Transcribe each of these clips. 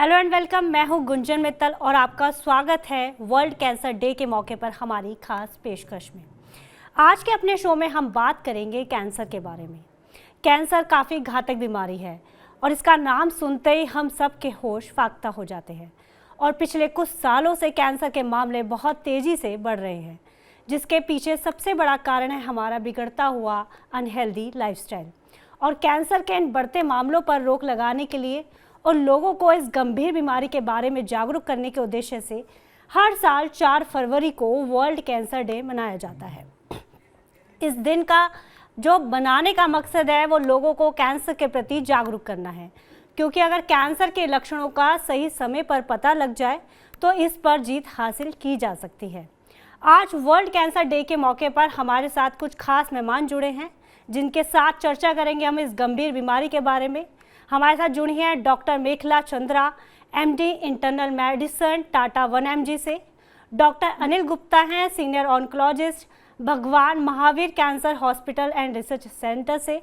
Hello and welcome. मैं हूं गुंजन मित्तल और आपका स्वागत है वर्ल्ड कैंसर डे के मौके पर हमारी खास पेशकश में। आज के अपने शो में हम बात करेंगे कैंसर के बारे में। कैंसर काफ़ी घातक बीमारी है और इसका नाम सुनते ही हम सब के होश फाख्ता हो जाते हैं। और पिछले कुछ सालों से कैंसर के मामले बहुत तेज़ी से बढ़ रहे हैं, जिसके पीछे सबसे बड़ा कारण है हमारा बिगड़ता हुआ अनहेल्दी लाइफस्टाइल। और कैंसर के इन बढ़ते मामलों पर रोक लगाने के लिए और लोगों को इस गंभीर बीमारी के बारे में जागरूक करने के उद्देश्य से हर साल 4 फरवरी को वर्ल्ड कैंसर डे मनाया जाता है। इस दिन का जो बनाने का मकसद है वो लोगों को कैंसर के प्रति जागरूक करना है, क्योंकि अगर कैंसर के लक्षणों का सही समय पर पता लग जाए तो इस पर जीत हासिल की जा सकती है। आज वर्ल्ड कैंसर डे के मौके पर हमारे साथ कुछ खास मेहमान जुड़े हैं, जिनके साथ चर्चा करेंगे हम इस गंभीर बीमारी के बारे में। हमारे साथ जुड़ी हैं doctor Mekhala Chandra, MD internal medicine, Tata 1mg से। डॉक्टर अनिल गुप्ता हैं, senior oncologist, Bhagwan Mahavir cancer hospital and research centre से।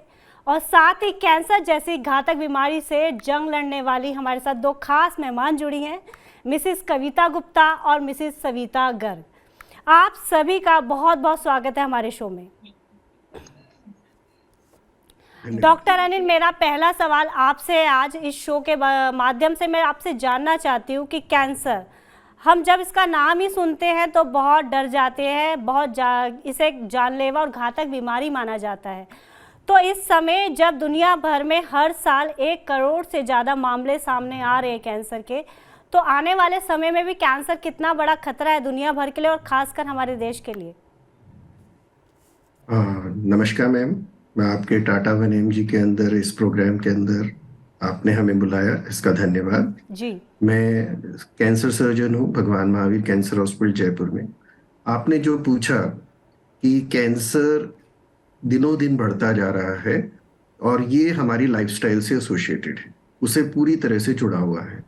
और साथ ही कैंसर जैसी घातक बीमारी से जंग लड़ने वाली हमारे साथ दो खास मेहमान जुड़ी हैं, मिसिस कविता गुप्ता और मिसिस सविता गर्ग। आप सभी का बहुत बहुत स्वागत है हमारे शो में। डॉक्टर अनिल, मेरा पहला सवाल आपसे आज इस शो के माध्यम से मैं आपसे जानना चाहती हूँ कि कैंसर, हम जब इसका नाम ही सुनते हैं तो बहुत डर जाते हैं, इसे जानलेवा और घातक बीमारी माना जाता है। तो इस समय जब दुनिया भर में हर साल 1 करोड़ से ज़्यादा मामले सामने आ रहे हैं कैंसर के, तो आने वाले समय में भी कैंसर कितना बड़ा खतरा है दुनिया भर के लिए और खासकर हमारे देश के लिए? नमस्कार मैम, मैं आपके टाटा 1mg के अंदर इस प्रोग्राम के अंदर आपने हमें बुलाया, इसका धन्यवाद जी। मैं कैंसर सर्जन हूँ भगवान महावीर कैंसर हॉस्पिटल जयपुर में। आपने जो पूछा कि कैंसर दिनों दिन बढ़ता जा रहा है और ये हमारी लाइफस्टाइल से एसोसिएटेड है, उसे पूरी तरह से जुड़ा हुआ है।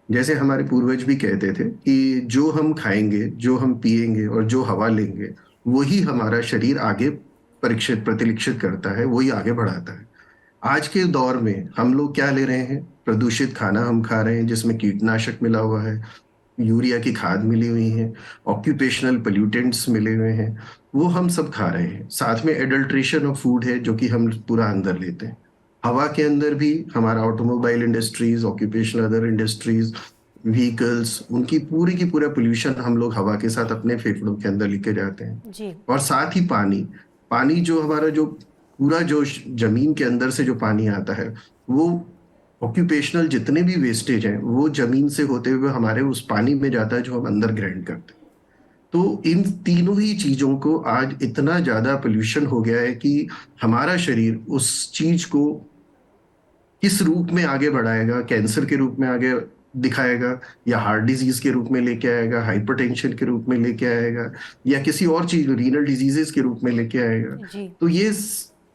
जैसे हमारे पूर्वज भी कहते थे कि जो हम खाएंगे, जो हम पिएंगे और जो हवा लेंगे, वही हमारा शरीर आगे परीक्षित प्रतिलिक्षित करता है, वही आगे बढ़ाता है। आज के दौर में हम लोग क्या ले रहे हैं? प्रदूषित खाना हम खा रहे हैं जिसमें कीटनाशक मिला हुआ है, यूरिया की खाद मिली हुई है, ऑक्यूपेशनल पोल्यूटेंट्स मिले हुए हैं, वो हम सब खा रहे हैं। साथ में एडल्ट्रेशन ऑफ फूड है जो कि हम पूरा अंदर लेते हैं। हवा के अंदर भी हमारा automobile industries, occupational other industries, vehicles, उनकी पूरी की पूरा पोल्यूशन हम लोग हवा के साथ अपने फेफड़ों के अंदर लेके जाते हैं। जी। और साथ ही पानी, पानी जो हमारा जो पूरा जो जमीन के अंदर से जो पानी आता है, वो ऑक्यूपेशनल जितने भी वेस्टेज हैं वो जमीन से होते हुए हमारे उस पानी में जाता है जो हम अंदर ग्राइंड करते हैं। तो इन तीनों ही चीजों को आज इतना ज्यादा पोल्यूशन हो गया है कि हमारा शरीर उस चीज को किस रूप में आगे बढ़ाएगा, कैंसर के रूप में आगे दिखाएगा, या हार्ट डिजीज के रूप में लेके आएगा, हाइपरटेंशन के रूप में लेके आएगा, या किसी और चीज रीनल डिजीजेस के रूप में लेके आएगा। जी। तो ये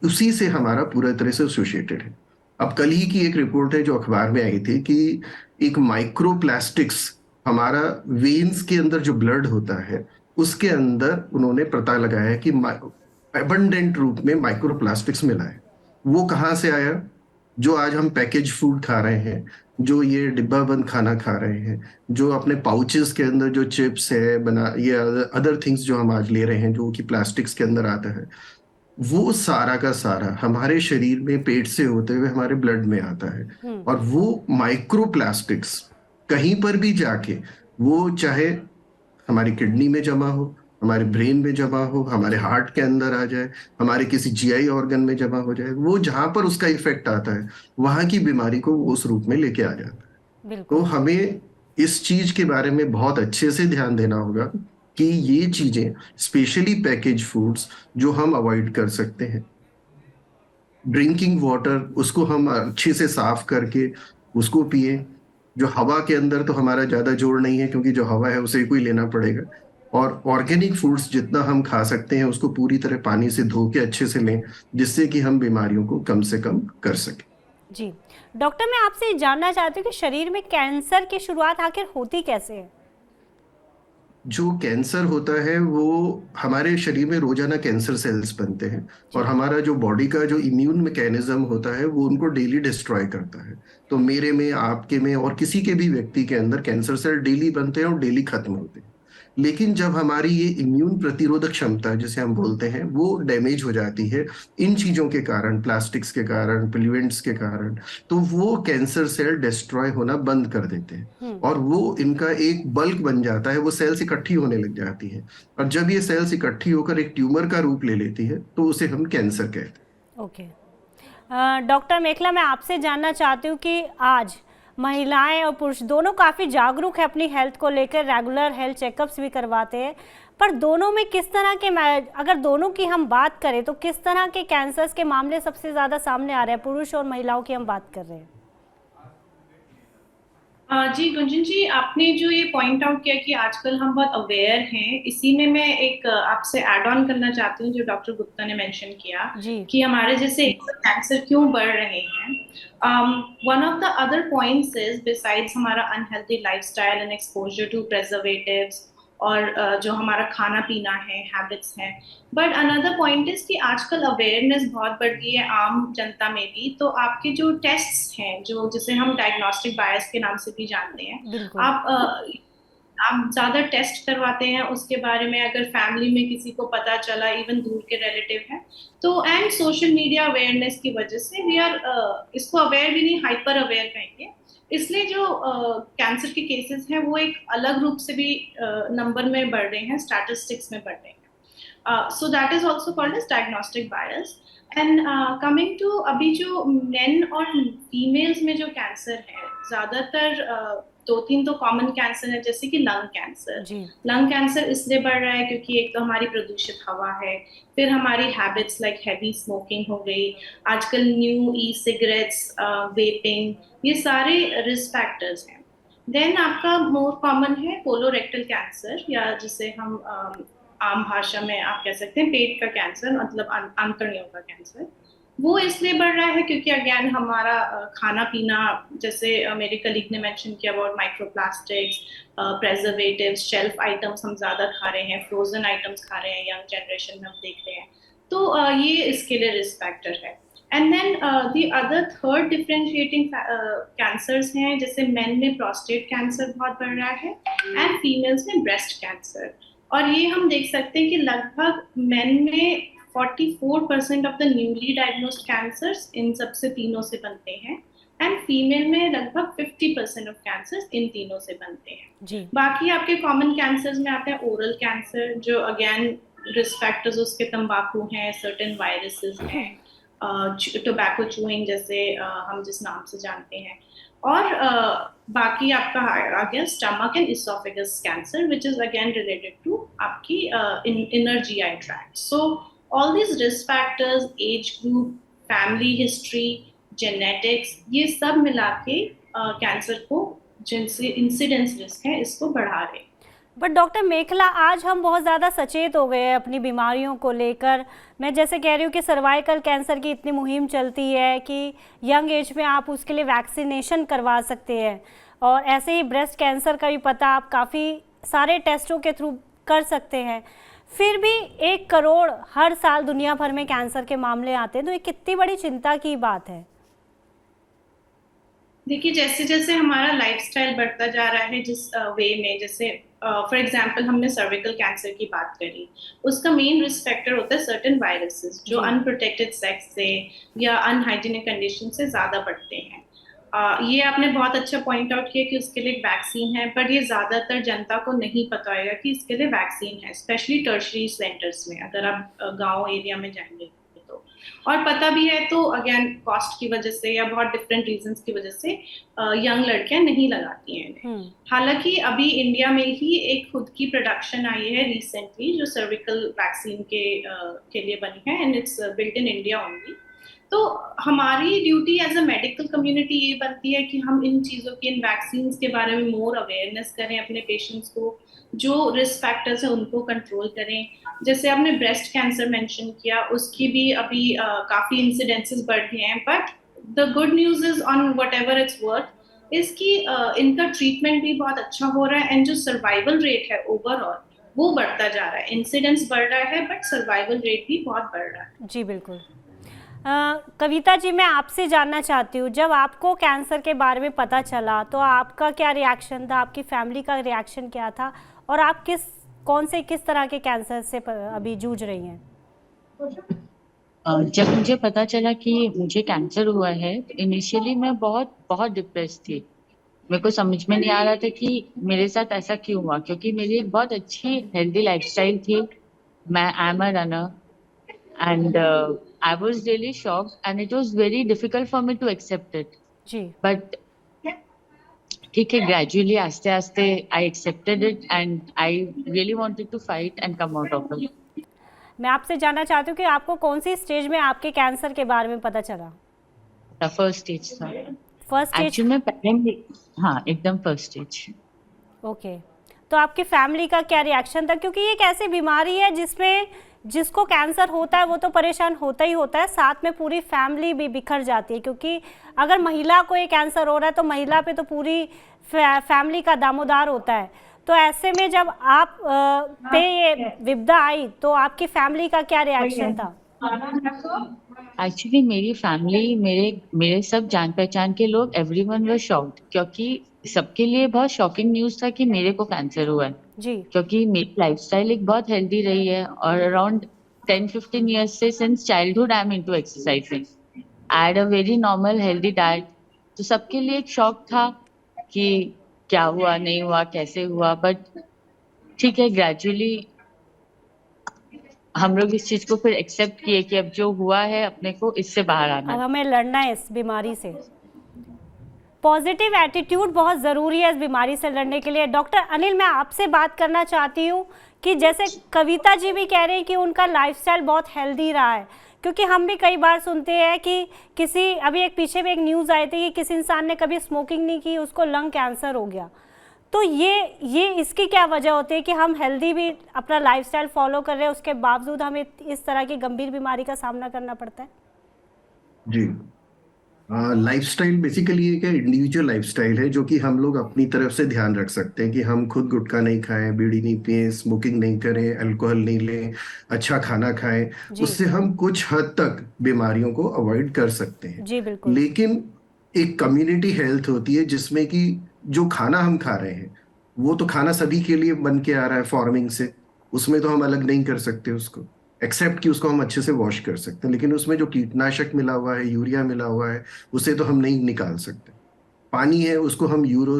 उसी से हमारा पूरा तरह से एसोसिएटेड है। अब कल ही की एक रिपोर्ट है जो अखबार में आई थी कि एक माइक्रोप्लास्टिक्स हमारा वेन्स के अंदर जो ब्लड होता है उसके अंदर उन्होंने पता लगाया है कि एबंडेंट रूप में माइक्रोप्लास्टिक्स मिला है। वो कहाँ से आया? जो आज हम पैकेज फूड खा रहे हैं, जो ये डिब्बा बंद खाना खा रहे हैं, जो अपने पाउचेस के अंदर जो चिप्स है बना, ये अदर थिंग्स जो हम आज ले रहे हैं जो कि प्लास्टिक्स के अंदर आता है, वो सारा का सारा हमारे शरीर में पेट से होते हुए हमारे ब्लड में आता है। और वो माइक्रोप्लास्टिक्स कहीं पर भी जाके, वो चाहे हमारी किडनी में जमा हो, हमारे ब्रेन में जमा हो, हमारे हार्ट के अंदर आ जाए, हमारे किसी जीआई ऑर्गन में जमा हो जाए, वो जहां पर उसका इफेक्ट आता है वहां की बीमारी को वो उस रूप में लेके आ जाता है। तो बिल्कुल। हमें इस चीज के बारे में बहुत अच्छे से ध्यान देना होगा कि ये चीजें, स्पेशली पैकेज फूड्स, जो हम अवॉइड कर सकते हैं। ड्रिंकिंग वाटर, उसको हम अच्छे से साफ करके उसको पिए। जो हवा के अंदर तो हमारा ज्यादा जोर नहीं है क्योंकि जो हवा है उसे कोई लेना पड़ेगा। और ऑर्गेनिक फूड्स जितना हम खा सकते हैं उसको पूरी तरह पानी से धो के अच्छे से लें, जिससे कि हम बीमारियों को कम से कम कर सकें। जी डॉक्टर, मैं आपसे जानना चाहती हूँ कि शरीर में कैंसर की शुरुआत आखिर होती कैसे है? जो कैंसर होता है वो हमारे शरीर में रोजाना कैंसर सेल्स बनते हैं और जी। हमारा जो बॉडी का जो इम्यून मैकेनिज्म होता है वो उनको डेली डिस्ट्रॉय करता है। तो मेरे में, आपके में और किसी के भी व्यक्ति के अंदर कैंसर सेल डेली बनते हैं और डेली खत्म होते हैं। लेकिन जब हमारी ये इम्यून प्रतिरोधक क्षमता जिसे हम बोलते हैं वो डैमेज हो जाती है इन चीजों के कारण, प्लास्टिक्स के कारण, प्लूएंट्स के कारण, तो वो कैंसर सेल डिस्ट्रॉय होना बंद कर देते हैं और वो इनका एक बल्क बन जाता है, वो सेल्स इकट्ठी होने लग जाती है। और जब ये सेल्स इकट्ठी होकर एक ट्यूमर का रूप ले लेती है तो उसे हम कैंसर कहते हैं। ओके। डॉक्टर मेखला, मैं आपसे जानना चाहती हूँ कि आज महिलाएं और पुरुष दोनों काफ़ी जागरूक हैं अपनी हेल्थ को लेकर, रेगुलर हेल्थ चेकअप्स भी करवाते हैं, पर दोनों में किस तरह के, अगर दोनों की हम बात करें तो किस तरह के कैंसर्स के मामले सबसे ज़्यादा सामने आ रहे हैं? पुरुष और महिलाओं की हम बात कर रहे हैं। जी गुंजन जी, आपने जो ये पॉइंट आउट किया कि आजकल हम बहुत अवेयर हैं, इसी में मैं एक आपसे ऐड ऑन करना चाहती हूँ जो डॉक्टर गुप्ता ने मेंशन किया जी। कि हमारे जैसे कैंसर क्यों बढ़ रहे हैं। One of the other points is besides हमारा unhealthy lifestyle and exposure to preservatives और जो हमारा खाना पीना है, हैबिट्स हैं, बट अनदर पॉइंट इज कि आजकल अवेयरनेस बहुत बढ़ गई है आम जनता में भी। तो आपके जो टेस्ट्स हैं, जो जिसे हम डायग्नोस्टिक बायस के नाम से भी जानते हैं, आप ज्यादा टेस्ट करवाते हैं उसके बारे में। अगर फैमिली में किसी को पता चला, इवन दूर के रिलेटिव हैं, तो एंड सोशल मीडिया अवेयरनेस की वजह से वी आर इसको अवेयर भी नहीं, हाइपर अवेयर कहेंगे, इसलिए जो कैंसर के केसेस हैं वो एक अलग रूप से भी नंबर में बढ़ रहे हैं, स्टैटिस्टिक्स में बढ़ रहे हैं। So that is also called as diagnostic bias. And coming to अभी जो मेन और फीमेल्स में जो कैंसर है, ज्यादातर 2-3 तो कॉमन कैंसर है, जैसे कि लंग कैंसर। लंग कैंसर इसलिए बढ़ रहा है क्योंकि एक तो हमारी प्रदूषित हवा है, फिर हमारी हैबिट्स लाइक हैवी स्मोकिंग हो गई, आजकल न्यू ई सिगरेट्स, वेपिंग, ये सारे रिस्क फैक्टर्स हैं। देन आपका मोर कॉमन है कोलोरेक्टल कैंसर, या जिसे हम आम भाषा में आप कह सकते हैं पेट का कैंसर, मतलब आंतड़ियों का कैंसर। वो इसलिए बढ़ रहा है क्योंकि अगेन हमारा खाना पीना, जैसे मेरे कलीग ने मेंशन किया about microplastics, preservatives, shelf items हम ज्यादा खा रहे हैं, फ्रोजन आइटम्स खा रहे हैं, यंग जनरेशन में हम देख रहे हैं, तो ये इसके लिए रिस्क फैक्टर है। And then the other third differentiating cancers हैं, जैसे मेन में प्रोस्टेट कैंसर बहुत बढ़ रहा है एंड फीमेल्स में ब्रेस्ट कैंसर। और ये हम देख सकते हैं कि लगभग मेन में 44% of the newly diagnosed cancers in सबसे तीनों से बनते हैं, एंड फीमेल में लगभग 50% ऑफ कैंसर्स इन तीनों से बनते हैं। बाकी आपके कॉमन कैंसर्स में आते हैं ओरल कैंसर, जो अगेन रिस्क फैक्टर्स उसके तंबाकू हैं, सर्टेन वायरसेस हैं, टोबैको चूइंग जैसे हम जिस नाम से जानते हैं, और बाकी आपका आ गया stomach and oesophagus cancer, which is again related to आपकी inner GI tract. So all these risk factors, age group, family history, genetics, ये सब मिला के कैंसर को जिनसे इंसिडेंस रिस्क है इसको बढ़ा रहे। बट डॉक्टर मेखला, आज हम बहुत ज़्यादा सचेत हो गए हैं अपनी बीमारियों को लेकर। मैं जैसे कह रही हूँ कि सर्वाइकल कैंसर की इतनी मुहिम चलती है कि यंग एज में आप उसके लिए वैक्सीनेशन करवा सकते हैं, और ऐसे ही ब्रेस्ट कैंसर का भी पता आप काफ़ी सारे टेस्टों के थ्रू कर सकते हैं। फिर भी 1 करोड़ हर साल दुनिया भर में कैंसर के मामले आते हैं, तो ये कितनी बड़ी चिंता की बात है। देखिए, जैसे जैसे हमारा लाइफस्टाइल बढ़ता जा रहा है, जिस वे में, जैसे फॉर एग्जांपल हमने सर्विकल कैंसर की बात करी, उसका मेन रिस्क फैक्टर होता है सर्टेन वायरसेस जो अनप्रोटेक्टेड सेक्स से या अनहाइजीनिक कंडीशन से ज्यादा बढ़ते हैं। ये आपने बहुत अच्छा पॉइंट आउट किया कि उसके लिए एक वैक्सीन है, बट ये ज्यादातर जनता को नहीं पता होगा कि इसके लिए वैक्सीन है, स्पेशली टर्शरी सेंटर्स में अगर आप गांव एरिया में जाएंगे तो। और पता भी है तो अगेन कॉस्ट की वजह से या बहुत डिफरेंट रीजंस की वजह से यंग लड़कियां नहीं लगाती हैं इन्हें। हालांकि अभी इंडिया में ही एक खुद की प्रोडक्शन आई है रिसेंटली जो सर्विकल वैक्सीन के लिए बनी है, and it's built in India only. तो हमारी duty as a medical community ये बनती है कि हम इन चीज़ों की, इन वैक्सीन के बारे में मोर अवेयरनेस करें अपने पेशेंट्स को, जो रिस्क फैक्टर्स है उनको कंट्रोल करें। जैसे आपने ब्रेस्ट कैंसर मेंशन किया, उसकी भी अभी काफ़ी इंसिडेंसेस बढ़ गए हैं, but the good news is on what ever its worth इसकी इनका ट्रीटमेंट भी बहुत अच्छा हो रहा है, एंड जो सर्वाइवल रेट है ओवरऑल वो बढ़ता जा रहा है। इंसिडेंस बढ़ रहा है बट सर्वाइवल रेट भी बहुत बढ़ रहा है। जी बिल्कुल। कविता जी, मैं आपसे जानना चाहती हूँ, जब आपको कैंसर के बारे में पता चला तो आपका क्या रिएक्शन था, आपकी फैमिली का रिएक्शन क्या था, और आप किस तरह के कैंसर से अभी जूझ रही हैं? जब मुझे पता चला कि मुझे कैंसर हुआ है तो इनिशियली मैं बहुत बहुत डिप्रेस थी। मेरे को समझ में नहीं आ रहा था कि मेरे साथ ऐसा क्यों हुआ, क्योंकि मेरी एक बहुत अच्छी हेल्दी लाइफस्टाइल थी। मैं I am a runner and I was really shocked and it was very difficult for me to accept it. जी। बट ठीक है, ग्रेजुअली आस्ते आस्ते I accepted it and I really wanted to fight and come out of it. मैं आपसे जानना चाहती हूँ कि आपको कौन सी स्टेज में आपके कैंसर के बारे में पता चला? फर्स्ट स्टेज था फर्स्ट स्टेज? एक्चुअली में पहले, हाँ एकदम फर्स्ट स्टेज। ओके, तो आपकी फैमिली का क्या रिएक्शन था? क्योंकि ये एक ऐसी बीमारी है जिसमें जिसको कैंसर होता है वो तो परेशान होता ही होता है, साथ में पूरी फैमिली भी बिखर जाती है, क्योंकि अगर महिला को ये कैंसर हो रहा है तो महिला पे तो पूरी फैमिली का दामोदार होता है। तो ऐसे में जब आप पे ये विपदा आई तो आपकी फैमिली का क्या रिएक्शन था? एक्चुअली मेरी फैमिली, मेरे सब जान पहचान के लोग, एवरीवन वर शॉक्ड, क्योंकि सबके लिए बहुत शॉकिंग न्यूज था कि मेरे को कैंसर हुआ है। जी। क्योंकि मेरी लाइफस्टाइल एक बहुत हेल्दी रही है और अराउंड 10-15 years से since childhood I am into exercising. I had a very normal healthy diet. तो सबके लिए एक शॉक था कि क्या हुआ, नहीं हुआ, कैसे हुआ। बट ठीक है, ग्रेजुअली हम लोग इस चीज को फिर एक्सेप्ट किए कि अब जो हुआ है अपने को इससे बाहर आना अब है। हमें लड़ना है इस बीमारी से। पॉजिटिव एटीट्यूड बहुत ज़रूरी है इस बीमारी से लड़ने के लिए। डॉक्टर अनिल, मैं आपसे बात करना चाहती हूँ कि जैसे कविता जी भी कह रहे हैं कि उनका लाइफस्टाइल बहुत हेल्दी रहा है, क्योंकि हम भी कई बार सुनते हैं कि अभी एक पीछे भी एक न्यूज़ आई थी कि किसी इंसान ने कभी स्मोकिंग नहीं की, उसको लंग कैंसर हो गया। तो ये इसकी क्या वजह होती है कि हम हेल्दी भी अपना लाइफस्टाइल फॉलो कर रहे हैं, उसके बावजूद हमें इस तरह की गंभीर बीमारी का सामना करना पड़ता है? जी, लाइफस्टाइल बेसिकली एक इंडिविजुअल लाइफस्टाइल है जो कि हम लोग अपनी तरफ से ध्यान रख सकते हैं कि हम खुद गुटखा नहीं खाएं, बीड़ी नहीं पिए, स्मोकिंग नहीं करें, अल्कोहल नहीं लें, अच्छा खाना खाएं। जी। उससे हम कुछ हद तक बीमारियों को अवॉइड कर सकते हैं। जी बिल्कुल। लेकिन एक कम्युनिटी हेल्थ होती है जिसमें कि जो खाना हम खा रहे हैं वो तो खाना सभी के लिए बन के आ रहा है फार्मिंग से, उसमें तो हम अलग नहीं कर सकते उसको, एक्सेप्ट कि उसको हम अच्छे से वॉश कर सकते हैं। लेकिन उसमें जो कीटनाशक मिला हुआ है, यूरिया मिला हुआ है, उसे तो हम नहीं निकाल सकते। पानी है, उसको हम यूरो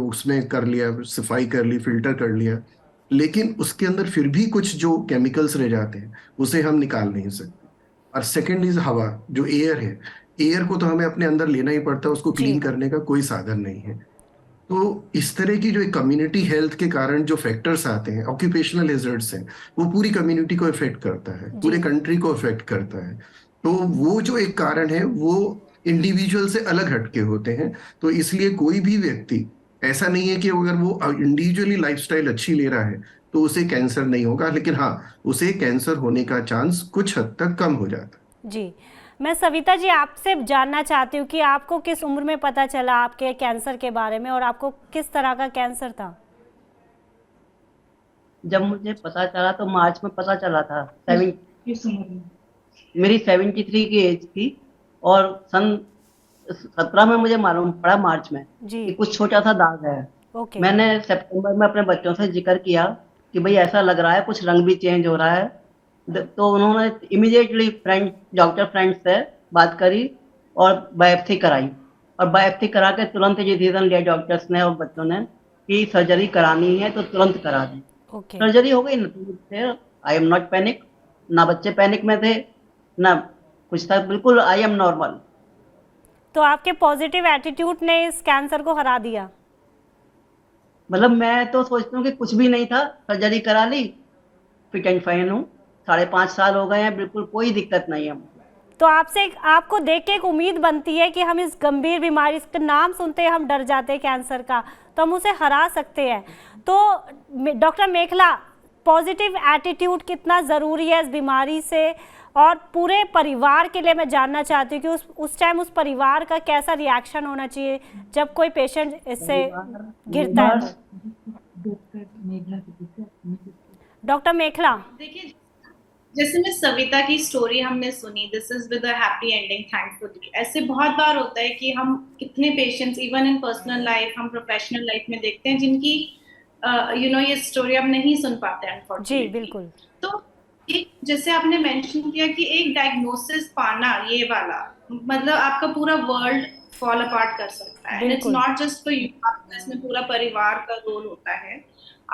उसमें कर लिया, सफाई कर ली, फिल्टर कर लिया, लेकिन उसके अंदर फिर भी कुछ जो केमिकल्स रह जाते हैं उसे हम निकाल नहीं सकते। और सेकंड इज हवा, जो एयर है, एयर को तो हमें अपने अंदर लेना ही पड़ता है, उसको जी। क्लीन करने का कोई साधन नहीं है। तो इस तरह की जो एक कम्युनिटी हेल्थ के कारण जो फैक्टर्स आते हैं, ऑक्यूपेशनल हेजर्ड्स हैं, वो पूरी कम्युनिटी को इफेक्ट करता है, पूरे जी। कंट्री को इफेक्ट करता है। तो वो जो एक कारण है वो इंडिविजुअल से अलग हटके होते हैं। तो इसलिए कोई भी व्यक्ति, ऐसा नहीं है कि अगर वो इंडिविजुअली लाइफस्टाइल अच्छी ले रहा है तो उसे कैंसर नहीं होगा, लेकिन हाँ, उसे कैंसर होने का चांस कुछ हद तक कम हो जाता है। जी, मैं सविता जी आपसे जानना चाहती हूँ कि आपको किस उम्र में पता चला आपके कैंसर के बारे में, और आपको किस तरह का कैंसर था? जब मुझे पता चला तो मार्च में पता चला था। मेरी 73 की एज थी और सन 17 में मुझे मालूम पड़ा मार्च में जी। कि कुछ छोटा सा दाग है। ओके। मैंने सितंबर में अपने बच्चों से जिक्र किया कि भाई ऐसा लग रहा है, कुछ रंग भी चेंज हो रहा है। तो उन्होंने इमीडिएटली डॉक्टर फ्रेंड से बात करी और बायोप्सी कराई, और बायोप्सी करा के तुरंत डिसीजन लिया डॉक्टर्स ने और बच्चों ने कि सर्जरी करानी है तो तुरंत करा दें। ओके। सर्जरी हो गई ना। आई एम नॉट पैनिक, ना बच्चे पैनिक में थे ना कुछ था, बिल्कुल आई एम नॉर्मल। तो आपके पॉजिटिव एटीट्यूड ने इस कैंसर को हरा दिया? मतलब मैं तो सोचता हूँ कि कुछ भी नहीं था, सर्जरी करा ली, फिट एंड फाइन हूँ। 5.5 साल हो गए हैं, बिल्कुल कोई दिक्कत नहीं है। तो आपको देख के एक उम्मीद बनती है कि हम इस गंभीर बीमारी का नाम सुनते हैं हम डर जाते हैं कैंसर का, तो हम उसे हरा सकते हैं। तो डॉक्टर मेखला, पॉजिटिव एटीट्यूड कितना ज़रूरी है इस बीमारी से, और पूरे परिवार के लिए मैं जानना चाहती हूँ कि उस टाइम उस परिवार का कैसा रिएक्शन होना चाहिए जब कोई पेशेंट इससे गिरता है? तो डॉक्टर मेखला। देखिए, जैसे मैं सविता की स्टोरी हमने सुनी, this is with a happy ending thankfully. ऐसे बहुत बार होता है कि हम कितने patients even in personal life, हम प्रोफेशनल लाइफ में देखते हैं जिनकी ये स्टोरी अब नहीं सुन पाते जी अनफॉर्चुनेटली। बिल्कुल। तो एक जैसे आपने मेंशन किया कि एक डायग्नोसिस पाना ये वाला, मतलब आपका पूरा वर्ल्ड फॉल अपार्ट कर सकता है। एंड इट्स बिल्कुल नॉट जस्ट फॉर यू, इसमें पूरा परिवार का रोल होता है।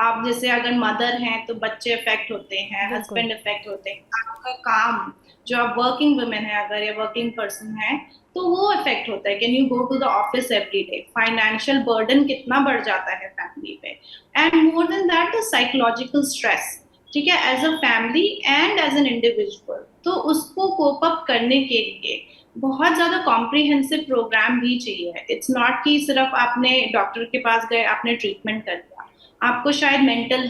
आप जैसे अगर मदर हैं तो बच्चे इफेक्ट होते हैं, बिल्कुल हस्बैंड इफेक्ट होते हैं, आपका काम, जो आप वर्किंग वुमेन है अगर या वर्किंग पर्सन है तो वो इफेक्ट होता है। Can you go to the office every day, financial burden कितना बढ़ जाता है फैमिली पे, and more than that the psychological stress, ठीक है, as a family and as an individual. तो उसको कोप अप करने के लिए बहुत ज्यादा कॉम्प्रिहेंसिव प्रोग्राम भी चाहिए। इट्स नॉट कि सिर्फ आपने डॉक्टर के पास गए, आपने ट्रीटमेंट कर लिया, आपको शायद मेंटल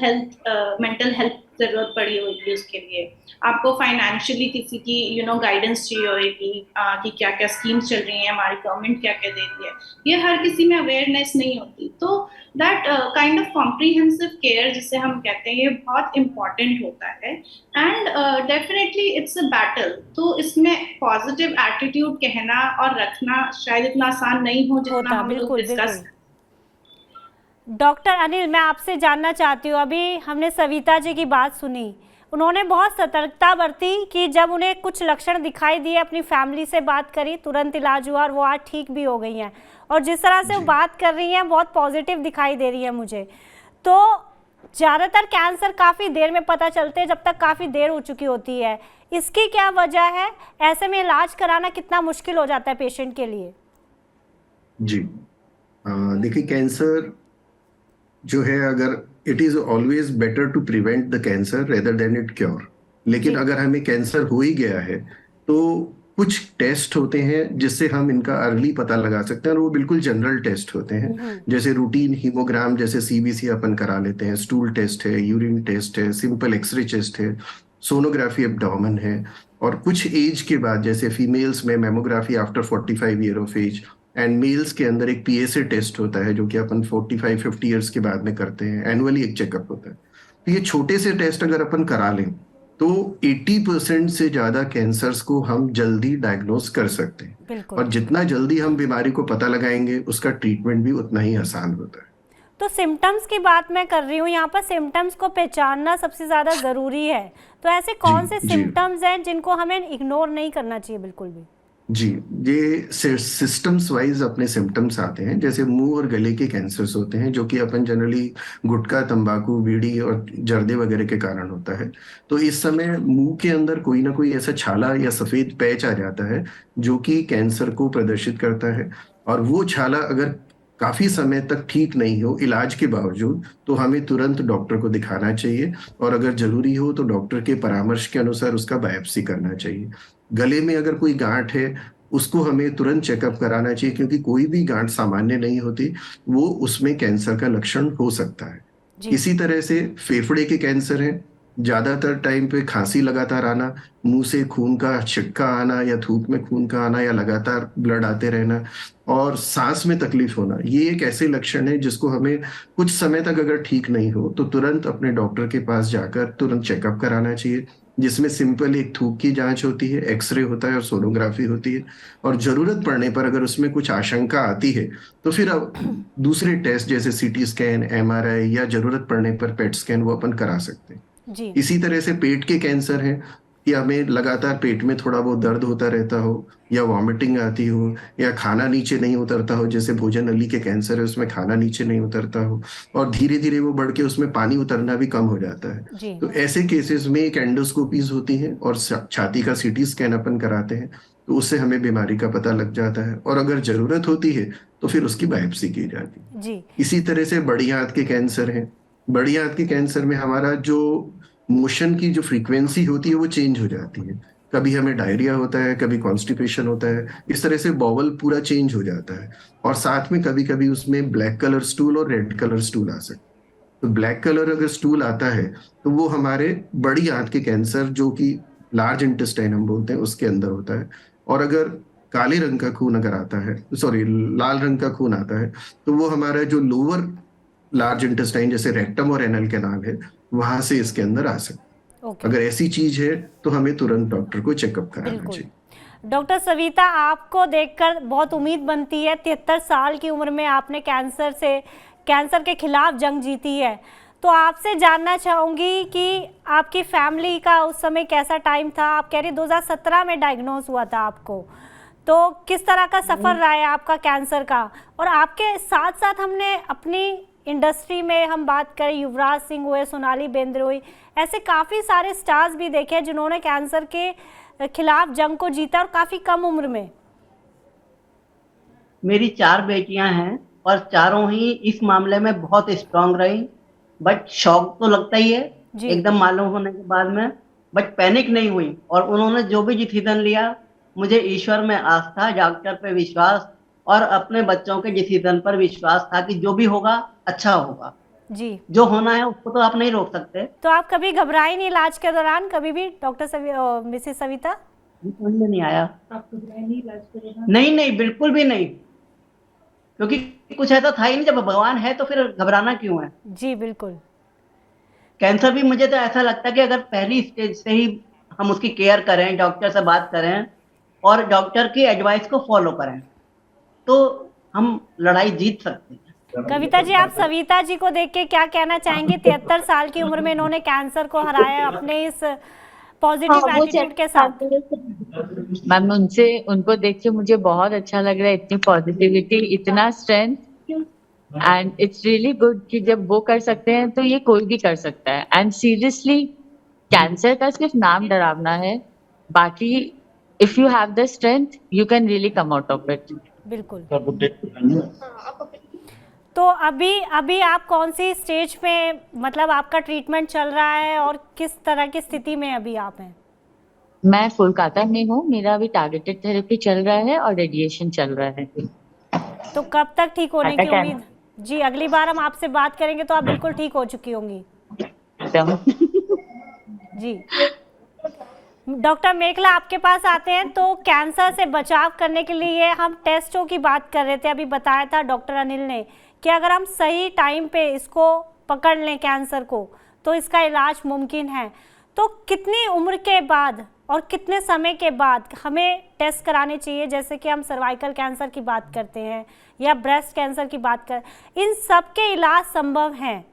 हेल्थ जरूरत पड़ी होगी उसके लिए, आपको फाइनेंशियली किसी की गाइडेंस चाहिए होगी कि क्या क्या स्कीम्स चल रही हैं, हमारी गवर्नमेंट क्या क्या दे रही है, ये हर किसी में अवेयरनेस नहीं होती। तो that kind of comprehensive care जिसे हम कहते हैं, ये बहुत इंपॉर्टेंट होता है। And definitely it's a battle. तो इसमें पॉजिटिव एटीट्यूड कहना और रखना शायद इतना आसान नहीं हो जितना होता, हम लोग बिल्कुल डिस्कस। बिल्कुल। डॉक्टर अनिल, मैं आपसे जानना चाहती हूँ, अभी हमने सविता जी की बात सुनी, उन्होंने बहुत सतर्कता बरती कि जब उन्हें कुछ लक्षण दिखाई दिए अपनी फैमिली से बात करी, तुरंत इलाज हुआ और वो आज ठीक भी हो गई हैं। और जिस तरह से वो बात कर रही हैं बहुत पॉजिटिव दिखाई दे रही है मुझे। तो ज़्यादातर कैंसर काफ़ी देर में पता चलते हैं, जब तक काफ़ी देर हो चुकी होती है। इसकी क्या वजह है? ऐसे में इलाज कराना कितना मुश्किल हो जाता है पेशेंट के लिए? जी देखिए, कैंसर जो है, अगर it is always better to prevent the cancer rather than it cure. लेकिन जी अगर हमें कैंसर हो ही गया है तो कुछ टेस्ट होते हैं जिससे हम इनका अर्ली पता लगा सकते हैं, और वो बिल्कुल जनरल टेस्ट होते हैं। जैसे रूटीन हीमोग्राम, जैसे सीबीसी अपन करा लेते हैं, स्टूल टेस्ट है, यूरिन टेस्ट है, सिंपल एक्सरे टेस्ट है, सोनोग्राफी एब्डोमेन है। और कुछ एज के बाद, जैसे फीमेल्स में mammography after 45 year of age, and males के अंदर एक पीएसए टेस्ट होता है जो कि अपन 45-50 ईयर्स के बाद में करते हैं। एनुअली एक चेकअप होता है। तो ये छोटे से टेस्ट अगर अपन करा लें तो 80% से ज्यादा कैंसर्स को हम जल्दी डायग्नोस कर सकते हैं। बिल्कुल। और जितना जल्दी हम बीमारी को पता लगाएंगे उसका ट्रीटमेंट भी उतना ही आसान होता है। तो सिम्टम्स की बात मैं कर रही हूँ, यहाँ पर सिम्टम्स को पहचानना सबसे ज़्यादा ज़रूरी है। तो ऐसे कौन से जी सिम्टम्स हैं जिनको हमें इग्नोर नहीं करना चाहिए बिल्कुल भी? जी, ये सिस्टम्स वाइज अपने सिम्टम्स आते हैं। जैसे मुंह और गले के कैंसर्स होते हैं जो कि अपन जनरली गुटखा, तंबाकू, बीड़ी और जर्दे वगैरह के कारण होता है। तो इस समय मुंह के अंदर कोई ना कोई ऐसा छाला या सफेद पैच आ जाता है जो कि कैंसर को प्रदर्शित करता है। और वो छाला अगर काफी समय तक ठीक नहीं हो इलाज के बावजूद, तो हमें तुरंत डॉक्टर को दिखाना चाहिए, और अगर जरूरी हो तो डॉक्टर के परामर्श के अनुसार उसका बायोप्सी करना चाहिए। गले में अगर कोई गांठ है उसको हमें तुरंत चेकअप कराना चाहिए, क्योंकि कोई भी गांठ सामान्य नहीं होती, वो उसमें कैंसर का लक्षण हो सकता है। जी इसी तरह से फेफड़े के कैंसर हैं, ज्यादातर टाइम पे खांसी लगातार आना, मुंह से खून का छिटका आना या थूक में खून का आना या लगातार ब्लड आते रहना, और सांस में तकलीफ होना, ये एक ऐसे लक्षण है जिसको हमें कुछ समय तक अगर ठीक नहीं हो तो तुरंत अपने डॉक्टर के पास जाकर तुरंत चेकअप कराना चाहिए, जिसमें सिंपल एक थूक की जांच होती है, एक्सरे होता है और सोनोग्राफी होती है। और जरूरत पड़ने पर अगर उसमें कुछ आशंका आती है तो फिर अब दूसरे टेस्ट जैसे सीटी स्कैन, एमआरआई या जरूरत पड़ने पर पेट स्कैन वो अपन करा सकते हैं। जी इसी तरह से पेट के कैंसर हैं कि हमें लगातार पेट में थोड़ा बहुत दर्द होता रहता हो, या वॉमिटिंग आती हो, या खाना नीचे नहीं उतरता हो, जैसे भोजन नली के कैंसर है उसमें खाना नीचे नहीं उतरता हो, और धीरे धीरे वो बढ़ के उसमें पानी उतरना भी कम हो जाता है। जी तो ऐसे केसेस में एक एंडोस्कोपीज होती हैं और छाती का सीटी स्कैन अपन कराते हैं, तो उससे हमें बीमारी का पता लग जाता है, और अगर जरूरत होती है तो फिर उसकी बायोप्सी की जाती है। जी इसी तरह से बड़ी आंत के कैंसर हैं। बड़ी आंत के कैंसर में हमारा जो मोशन की जो फ्रीक्वेंसी होती है वो चेंज हो जाती है। कभी हमें डायरिया होता है, कभी कॉन्स्टिपेशन होता है, इस तरह से बॉवल पूरा चेंज हो जाता है। और साथ में कभी कभी उसमें ब्लैक कलर स्टूल और रेड कलर स्टूल आ सकते हैं। तो ब्लैक कलर अगर स्टूल आता है तो वो हमारे बड़ी आंत के कैंसर, जो कि लार्ज इंटेस्टाइन हम बोलते हैं, उसके अंदर होता है। और अगर काले रंग का खून अगर आता है, सॉरी लाल रंग का खून आता है, तो वो हमारा जो लोअर लार्ज इंटेस्टाइन जैसे रेक्टम और एनल कैनाल है, वहां से इसके अंदर आ सकता है। ओके। अगर ऐसी चीज है तो हमें तुरंत डॉक्टर को चेकअप कराना बिल्कुल। चाहिए। डॉक्टर सविता, आपको देखकर बहुत उम्मीद बनती है। 73 साल की उम्र में आपने कैंसर के खिलाफ जंग जीती है। तो आपसे जानना चाहूँगी कि आपकी फैमिली का उस समय कैसा टाइम था। आप कह रही 2017 में डायग्नोज हुआ था आपको, तो किस तरह का सफ़र रहा है आपका कैंसर का। और आपके साथ साथ हमने अपनी इंडस्ट्री में हम बात करें, युवराज सिंह हुए, सोनाली बेंद्रे हुई, ऐसे काफ़ी सारे स्टार्स भी देखे हैं जिन्होंने कैंसर के खिलाफ जंग को जीता और काफ़ी कम उम्र में। मेरी 4 बेटियां हैं और चारों ही इस मामले में बहुत स्ट्रांग रही। बट शॉक तो लगता ही है जी। एकदम मालूम होने के बाद में, बट पैनिक नहीं हुई। और उन्होंने जो भी डिसीजन लिया, मुझे ईश्वर में आस्था, डॉक्टर पे विश्वास और अपने बच्चों के डिसीजन पर विश्वास था कि जो भी होगा अच्छा होगा। जी। जो होना है उसको तो आप नहीं रोक सकते। तो आप कभी घबराई नहीं इलाज के दौरान कभी भी मिसेस सविता? समझ में नहीं आया। नहीं नहीं, बिल्कुल भी नहीं, क्योंकि कुछ ऐसा था ही नहीं। जब भगवान है तो फिर घबराना क्यों है। जी बिल्कुल। कैंसर भी मुझे तो ऐसा लगता है कि अगर पहली स्टेज से ही हम उसकी केयर करें, डॉक्टर से बात करें और डॉक्टर की एडवाइस को फॉलो करें, तो हम लड़ाई जीत सकते हैं। कविता जी, आप सविता जी को देख के क्या कहना चाहेंगे? 73 साल की उम्र में इन्होंने कैंसर को हराया अपने इस पॉजिटिव एटीट्यूड के साथ। मैम, उनको देख के मुझे बहुत अच्छा लग रहा है। इतनी पॉजिटिविटी, इतना strength, and it's really good कि जब वो कर सकते हैं तो ये कोई भी कर सकता है। एंड सीरियसली, कैंसर का सिर्फ नाम डरावना है, बाकी if you have the strength you can really come out of it. बिल्कुल। तो अभी आप कौन सी स्टेज पे, मतलब आपका ट्रीटमेंट चल रहा है और किस तरह की स्थिति में अभी आप हैं? मैं कोलकाता में हूँ। मेरा अभी टारगेटेड थेरेपी चल रहा है और रेडिएशन चल रहा है। तो कब तक ठीक होने की उम्मीद? जी, अगली बार हम आपसे बात करेंगे तो आप बिल्कुल ठीक हो चुकी होंगी। जी। डॉक्टर मेखला, आपके पास आते हैं। तो कैंसर से बचाव करने के लिए हम टेस्टों की बात कर रहे थे। अभी बताया था डॉक्टर अनिल ने कि अगर हम सही टाइम पे इसको पकड़ लें कैंसर को, तो इसका इलाज मुमकिन है। तो कितनी उम्र के बाद और कितने समय के बाद हमें टेस्ट कराने चाहिए? जैसे कि हम सर्वाइकल कैंसर की बात करते हैं या ब्रेस्ट कैंसर की बात कर, इन सब के इलाज संभव हैं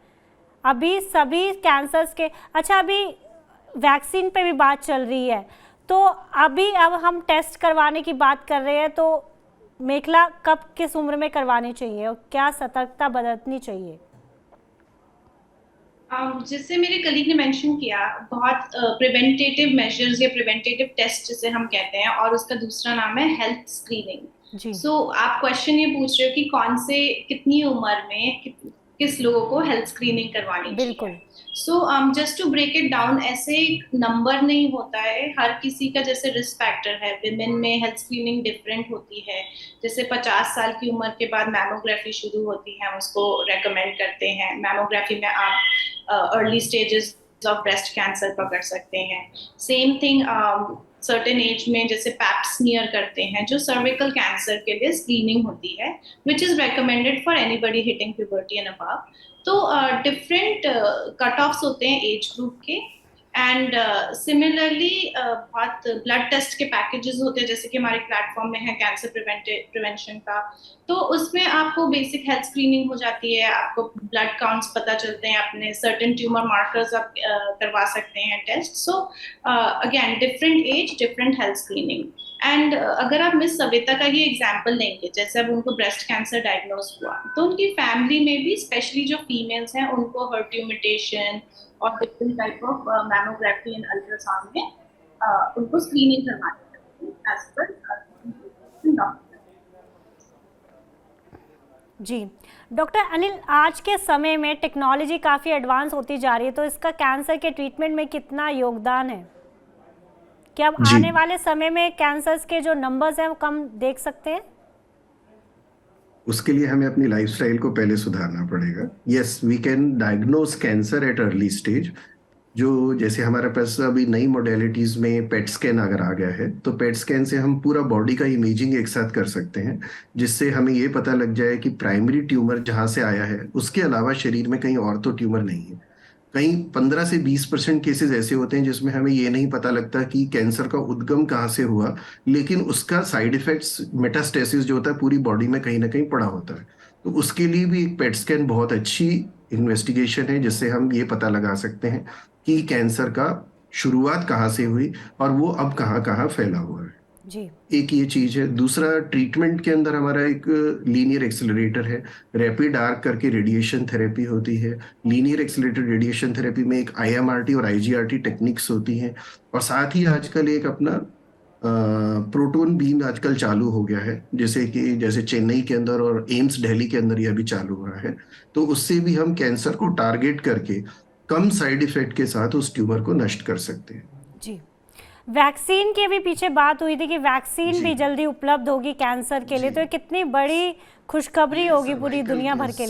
अभी सभी कैंसर्स के। अच्छा, अभी वैक्सीन पे भी बात चल रही है, तो अब हम टेस्ट करवाने की बात कर रहे हैं। तो मेखला, कब किस उम्र में करवानी चाहिए और क्या सतर्कता बरतनी चाहिए? जैसे मेरे कलीग ने मेंशन किया, बहुत प्रिवेंटेटिव मेजर्स या प्रिवेंटेटिव टेस्ट जिसे हम कहते हैं, और उसका दूसरा नाम है हेल्थ स्क्रीनिंग। सो आप क्वेश्चन ये पूछ रहे हो कि कौन से, कितनी उम्र में किस लोगों को हेल्थ स्क्रीनिंग करवानी चाहिए। So just to break it down, ऐसे नंबर नहीं होता है। हर किसी का जैसे रिस्क फैक्टर है। विमेन में हेल्थ स्क्रीनिंग डिफरेंट होती है। जैसे 50 साल की उम्र के बाद मैमोग्राफी शुरू होती है, हम उसको रेकमेंड करते हैं। मैमोग्राफी में आप early stages of breast cancer पकड़ सकते हैं। सेम थिंग सर्टेन एज में जैसे पैप स्मीयर करते हैं, जो सर्विकल कैंसर के लिए स्क्रीनिंग होती है, which is recommended for anybody hitting puberty and above. तो डिफरेंट कट ऑफ्स होते हैं एज ग्रुप के। एंड सिमिलरली बहुत ब्लड टेस्ट के पैकेजेस होते हैं, जैसे कि हमारे प्लेटफॉर्म में है कैंसर प्रिवेंशन का। तो उसमें आपको बेसिक हेल्थ स्क्रीनिंग हो जाती है, आपको ब्लड काउंट्स पता चलते हैं, अपने सर्टेन ट्यूमर मार्कर्स आप करवा सकते हैं test. So again, different age, different health screening. And अगर आप मिस सविता का ही एग्जाम्पल लेंगे, जैसे अब उनको ब्रेस्ट कैंसर डायग्नोज हुआ, तो उनकी फैमिली में भी स्पेशली जो फीमेल्स हैं उनको HER2 म्यूटेशन और different type of mammography and ultrasound में उनको स्क्रीनिंग करवानी है एज पर डॉक्टर। जी डॉक्टर अनिल, आज के समय में टेक्नोलॉजी काफ़ी एडवांस होती जा रही है, तो इसका कैंसर के ट्रीटमेंट में कितना योगदान है? क्या अब आने वाले समय में कैंसर्स के जो नंबर्स हैं वो कम देख सकते हैं? उसके लिए हमें अपनी लाइफस्टाइल को पहले सुधारना पड़ेगा। Yes, we can diagnose cancer at early stage. जो जैसे हमारे पास अभी नई मोडेलिटीज में पेट स्कैन अगर आ गया है, तो पेट स्कैन से हम पूरा बॉडी का इमेजिंग एक साथ कर सकते हैं, जिससे हमें ये पता लग जाए कि प्राइमरी ट्यूमर जहाँ से आया है उसके अलावा शरीर में कहीं और तो ट्यूमर नहीं है। कहीं 15 से 20% केसेस ऐसे होते हैं जिसमें हमें ये नहीं पता लगता कि कैंसर का उद्गम कहाँ से हुआ, लेकिन उसका साइड इफेक्ट्स मेटास्टेसिस जो होता है पूरी बॉडी में कहीं ना कहीं पड़ा होता है। तो उसके लिए भी एक पेट स्कैन बहुत अच्छी इन्वेस्टिगेशन है, जिससे हम ये पता लगा सकते हैं कि कैंसर का शुरुआत कहाँ से हुई और वो अब कहाँ कहाँ फैला हुआ है। जी। एक ये चीज है। दूसरा, ट्रीटमेंट के अंदर हमारा एक लीनियर एक्सेलरेटर है, रैपिड आर्क करके रेडिएशन थेरेपी होती है। लीनियर एक्सेलरेटेड रेडिएशन थेरेपी में एक IMRT और IGRT टेक्निक्स होती हैं, और साथ ही आजकल एक अपना प्रोटोन बीम आजकल चालू हो गया है, जैसे चेन्नई के अंदर और एम्स दिल्ली के अंदर यह भी चालू हुआ है। तो उससे भी हम कैंसर को टारगेट करके कम साइड इफेक्ट के साथ उस ट्यूमर को नष्ट कर सकते हैं। जी। वैक्सीन के भी पीछे बात हुई थी कि वैक्सीन भी जल्दी उपलब्ध होगी कैंसर के लिए, तो ये कितनी बड़ी खुशखबरी होगी पूरी दुनिया भर के लिए।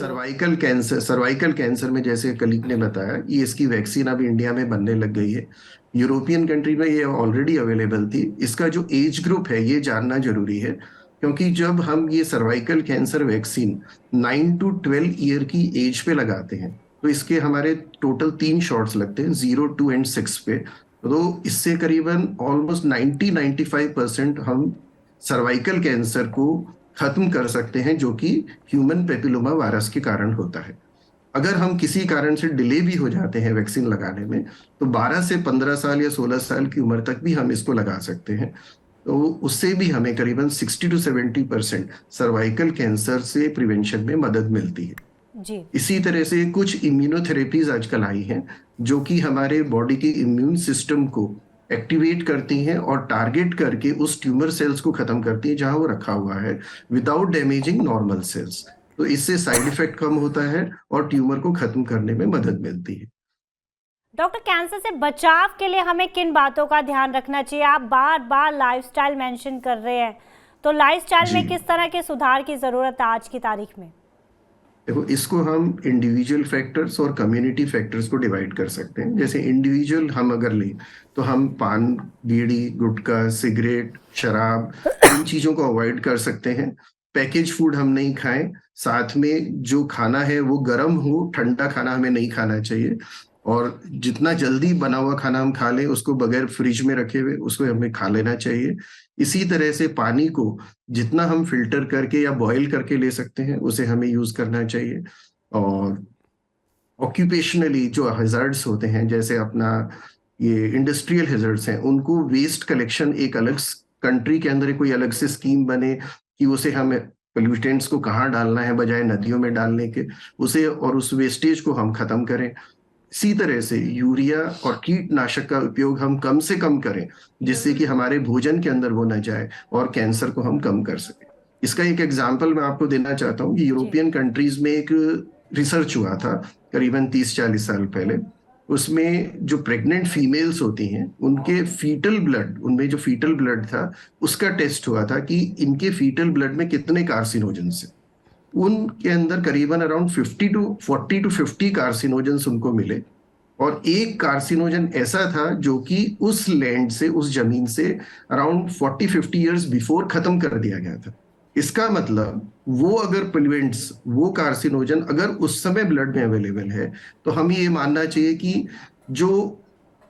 सर्वाइकल कैंसर में जैसे कलीग ने बताया, ये इसकी वैक्सीन अब इंडिया में बनने लग गई है। यूरोपियन कंट्री में ये ऑलरेडी अवेलेबल थी। इसका जो एज ग्रुप है ये जानना जरूरी है, क्योंकि जब हम ये cervical cancer vaccine 9 to 12 year की एज पे लगाते हैं, तो इसके हमारे टोटल 3 शॉट्स लगते हैं, 0, 2 and 6 पे। तो इससे करीबन ऑलमोस्ट 90-95% हम सर्वाइकल कैंसर को खत्म कर सकते हैं, जो कि ह्यूमन पेपिलोमा वायरस के कारण होता है। अगर हम किसी कारण से डिले भी हो जाते हैं वैक्सीन लगाने में, तो 12 से 15 साल या 16 साल की उम्र तक भी हम इसको लगा सकते हैं। तो उससे भी हमें करीबन 60 to 70% सर्वाइकल कैंसर से प्रिवेंशन में मदद मिलती है। जी। इसी तरह से कुछ इम्यूनोथेरेपीज आजकल आई हैं, जो कि हमारे बॉडी के इम्यून सिस्टम को एक्टिवेट करती हैं और टारगेट करके उस ट्यूमर सेल्स को खत्म करती हैं जहां वो रखा हुआ है, विदाउट डैमेजिंग नॉर्मल सेल्स। तो इससे साइड इफेक्ट कम होता है और ट्यूमर को खत्म करने में मदद मिलती है। डॉक्टर, कैंसर से बचाव के लिए हमें किन बातों का ध्यान रखना चाहिए? आप बार बार लाइफस्टाइल मेंशन कर रहे हैं, तो लाइफस्टाइल में किस तरह के सुधार की जरूरत है आज की तारीख में? देखो, इसको हम इंडिविजुअल फैक्टर्स और कम्युनिटी फैक्टर्स को डिवाइड कर सकते हैं। जैसे इंडिविजुअल हम अगर लें, तो हम पान, बीड़ी, गुटखा, सिगरेट, शराब, इन चीजों को अवॉइड कर सकते हैं। पैकेज फूड हम नहीं खाएं। साथ में जो खाना है वो गर्म हो, ठंडा खाना हमें नहीं खाना चाहिए। और जितना जल्दी बना हुआ खाना हम खा लें, उसको बगैर फ्रिज में रखे हुए उसको हमें खा लेना चाहिए। इसी तरह से पानी को जितना हम फिल्टर करके या बॉईल करके ले सकते हैं, उसे हमें यूज करना चाहिए। और ऑक्यूपेशनली जो हैजर्ड्स होते हैं, जैसे अपना ये इंडस्ट्रियल हैजर्ड्स हैं, उनको वेस्ट कलेक्शन एक अलग कंट्री के अंदर कोई अलग से स्कीम बने कि उसे हमें पोल्यूटेंट्स को कहाँ डालना है, बजाय नदियों में डालने के, उसे और उस वेस्टेज को हम खत्म करें। इसी तरह से यूरिया और कीटनाशक का उपयोग हम कम से कम करें, जिससे कि हमारे भोजन के अंदर वो न जाए और कैंसर को हम कम कर सकें। इसका एक एग्जाम्पल मैं आपको देना चाहता हूँ कि यूरोपियन कंट्रीज में एक रिसर्च हुआ था करीबन 30-40 साल पहले। उसमें जो प्रेग्नेंट फीमेल्स होती हैं, उनके फीटल ब्लड, उनमें जो फीटल ब्लड था उसका टेस्ट हुआ था कि इनके फीटल ब्लड में कितने कार्सिनोजेंस हैं। उनके अंदर करीबन अराउंड 40 to 50 कार्सिनोजेंस उनको मिले, और एक कार्सिनोजन ऐसा था जो कि उस लैंड से, उस जमीन से अराउंड 40-50 ईयर्स बिफोर खत्म कर दिया गया था। इसका मतलब वो अगर पोल्यूएंट्स, वो कार्सिनोजन अगर उस समय ब्लड में अवेलेबल है, तो हमें ये मानना चाहिए कि जो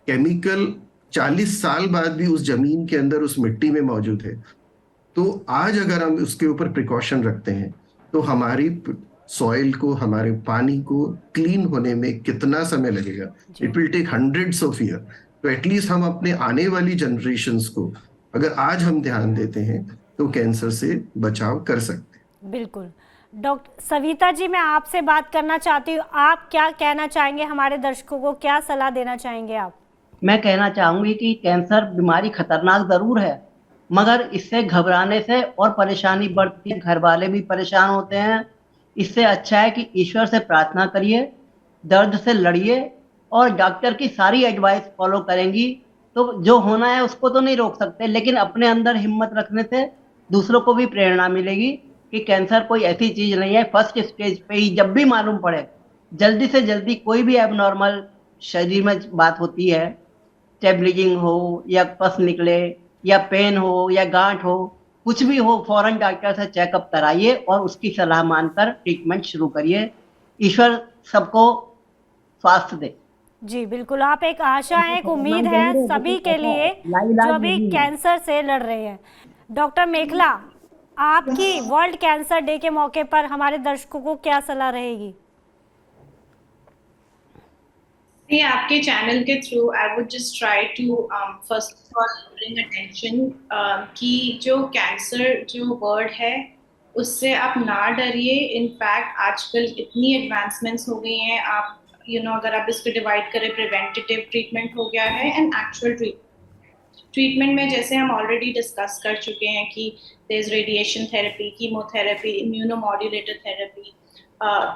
केमिकल 40 साल बाद भी उस जमीन के अंदर, उस मिट्टी में मौजूद है, तो आज अगर हम उसके ऊपर प्रिकॉशन रखते हैं, तो हमारी सॉइल को, हमारे पानी को क्लीन होने में कितना समय लगेगा? It will take hundreds of year. तो एटलीस्ट हम अपने आने वाली जनरेशन्स को अगर आज हम ध्यान देते हैं, तो कैंसर से बचाव कर सकते हैं। बिल्कुल। डॉक्टर सविता जी, मैं आपसे बात करना चाहती हूँ, आप क्या कहना चाहेंगे? हमारे दर्शकों को क्या सलाह देना चाहेंगे आप? मैं कहना चाहूंगी कि कैंसर बीमारी खतरनाक जरूर है, मगर इससे घबराने से और परेशानी बढ़ती है, घर वाले भी परेशान होते हैं। इससे अच्छा है कि ईश्वर से प्रार्थना करिए, दर्द से लड़िए, और डॉक्टर की सारी एडवाइस फॉलो करेंगी तो जो होना है उसको तो नहीं रोक सकते, लेकिन अपने अंदर हिम्मत रखने से दूसरों को भी प्रेरणा मिलेगी कि कैंसर कोई ऐसी चीज नहीं है। फर्स्ट स्टेज पे ही जब भी मालूम पड़े, जल्दी से जल्दी कोई भी एबनॉर्मल शरीर में बात होती है, चाहे ब्लीडिंग हो या पस निकले या पेन हो या गांठ हो, कुछ भी हो, फौरन डॉक्टर से चेकअप कराइए और उसकी सलाह मानकर ट्रीटमेंट शुरू करिए। ईश्वर सबको स्वास्थ्य दे। जी बिल्कुल, आप एक आशा है, एक उम्मीद है सभी के लिए जो अभी कैंसर से लड़ रहे हैं। डॉक्टर मेखला, आपकी वर्ल्ड कैंसर डे के मौके पर हमारे दर्शकों को क्या सलाह रहेगी? ये आपके चैनल के through I would just try to first of all bring attention कि जो कैंसर जो वर्ड है उससे आप ना डरिए। इनफैक्ट आजकल इतनी एडवांसमेंट्स हो गई हैं, आप अगर आप इसको डिवाइड करें, प्रिवेंटिव ट्रीटमेंट हो गया है एंड एक्चुअल ट्रीटमेंट में जैसे हम ऑलरेडी डिस्कस कर चुके हैं कि there is radiation therapy, chemotherapy, immunomodulator therapy,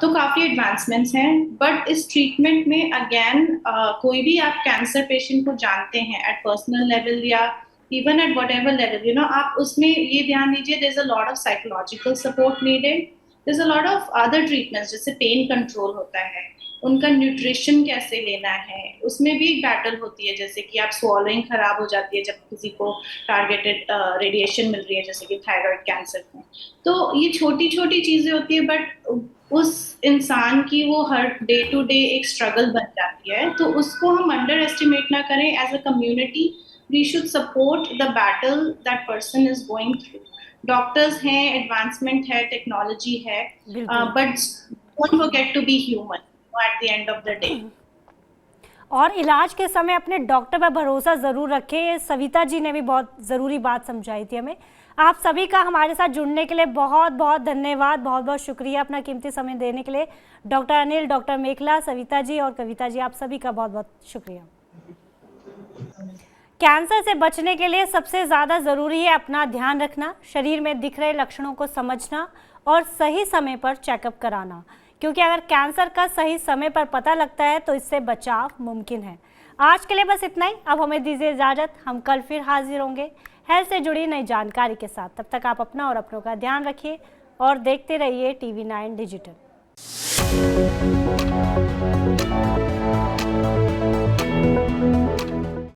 तो काफ़ी एडवांसमेंट्स हैं। बट इस ट्रीटमेंट में अगेन कोई भी आप कैंसर पेशेंट को जानते हैं एट पर्सनल लेवल या even at whatever level, आप उसमें ये ध्यान दीजिए there is a lot of psychological support needed, there is a lot of other treatments जैसे पेन कंट्रोल होता है, उनका न्यूट्रिशन कैसे लेना है, उसमें भी एक बैटल होती है। जैसे कि आप स्वॉलोइंग खराब हो जाती है जब किसी को टारगेटेड रेडिएशन मिल रही है, जैसे कि थायराइड कैंसर में। तो ये छोटी छोटी चीज़ें होती है, बट उस इंसान की वो हर डे टू डे एक स्ट्रगल बन जाती है। तो उसको हम अंडर एस्टिमेट ना करें। As a community we should support the battle that person is going through. Doctors हैं, एडवांसमेंट है, टेक्नोलॉजी है, but don't forget to be human at the end of the day। और इलाज के समय अपने डॉक्टर पर भरोसा ज़रूर रखें। ये सविता जी ने भी बहुत ज़रूरी बात समझाई थी हमें। आप सभी का हमारे साथ जुड़ने के लिए बहुत बहुत धन्यवाद, बहुत बहुत शुक्रिया अपना कीमती समय देने के लिए। डॉक्टर अनिल, डॉक्टर मेखला, सविता जी और कविता जी, आप सभी का बहुत बहुत शुक्रिया। कैंसर से बचने के लिए सबसे ज़्यादा ज़रूरी है अपना ध्यान रखना, शरीर में दिख रहे लक्षणों को समझना और सही समय पर चेकअप कराना, क्योंकि अगर कैंसर का सही समय पर पता लगता है तो इससे बचाव मुमकिन है। आज के लिए बस इतना ही। अब हमें दीजिए इजाज़त, हम कल फिर हाजिर होंगे हेल्थ से जुड़ी नई जानकारी के साथ। तब तक आप अपना और अपनों का ध्यान रखिए और देखते रहिए TV9 डिजिटल।